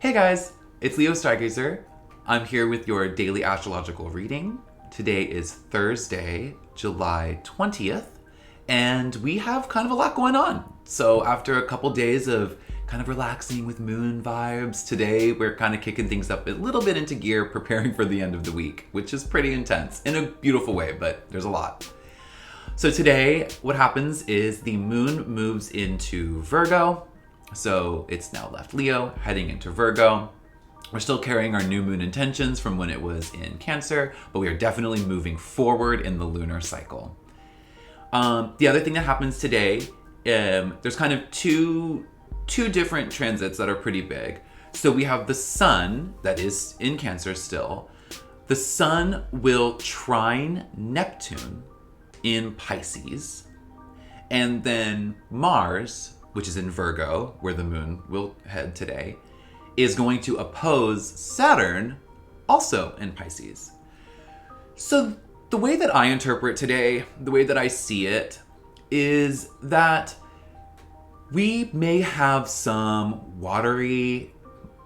Hey guys, it's Leo Stargazer. I'm here with your daily astrological reading. Today is Thursday, July 20th, and we have kind of a lot going on. So after a couple days of kind of relaxing with moon vibes, today we're kind of kicking things up a little bit into gear, preparing for the end of the week, which is pretty intense in a beautiful way, but there's a lot. So today, what happens is the moon moves into Virgo. So it's now left Leo, heading into Virgo. We're still carrying our new moon intentions from when it was in Cancer, but we are definitely moving forward in the lunar cycle. The other thing that happens today, there's kind of two different transits that are pretty big. So we have the sun that is in Cancer still. The sun will trine Neptune in Pisces, and then Mars, which is in Virgo, where the moon will head today, is going to oppose Saturn, also in Pisces. So the way that I interpret today, the way that I see it, is that we may have some watery,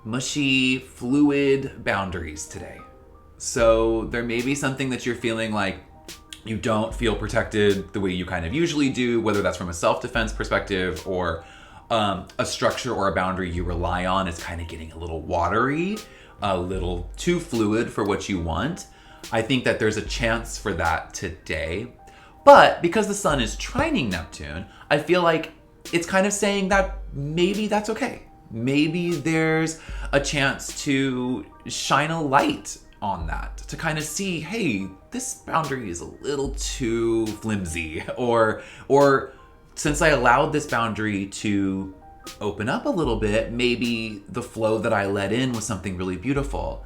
mushy, fluid boundaries today. So there may be something that you're feeling like you don't feel protected the way you kind of usually do, whether that's from a self-defense perspective or a structure or a boundary you rely on is kind of getting a little watery, a little too fluid for what you want. I think that there's a chance for that today. But because the sun is trining Neptune, I feel like it's kind of saying that maybe that's okay. Maybe there's a chance to shine a light on that, to kind of see, hey, this boundary is a little too flimsy, or since I allowed this boundary to open up a little bit, maybe the flow that I let in was something really beautiful.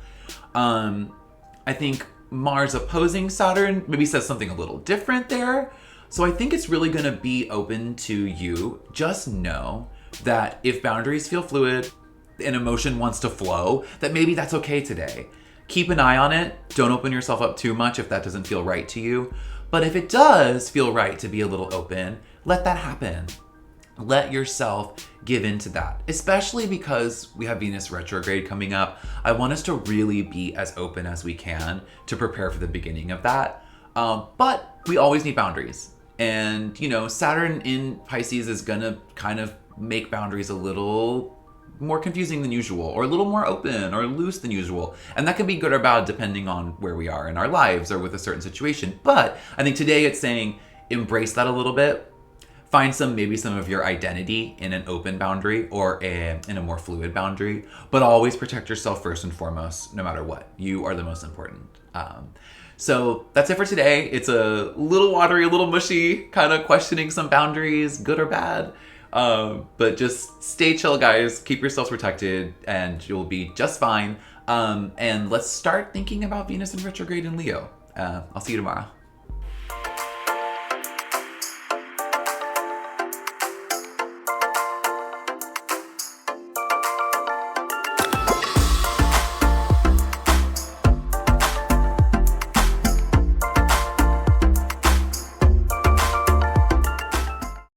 I think Mars opposing Saturn maybe says something a little different there. So I think it's really going to be open to you. Just know that if boundaries feel fluid and emotion wants to flow, that maybe that's okay today. Keep an eye on it. Don't open yourself up too much if that doesn't feel right to you. But if it does feel right to be a little open, let that happen. Let yourself give into that, especially because we have Venus retrograde coming up. I want us to really be as open as we can to prepare for the beginning of that. But we always need boundaries. And, Saturn in Pisces is going to kind of make boundaries a little more confusing than usual, or a little more open or loose than usual. And that can be good or bad depending on where we are in our lives or with a certain situation. But I think today it's saying embrace that a little bit. Find maybe some of your identity in an open boundary or in a more fluid boundary, but always protect yourself first and foremost, no matter what. You are the most important. So that's it for today. It's a little watery, a little mushy, kind of questioning some boundaries, good or bad. But just stay chill, guys. Keep yourselves protected and you'll be just fine. And let's start thinking about Venus in retrograde in Leo. I'll see you tomorrow.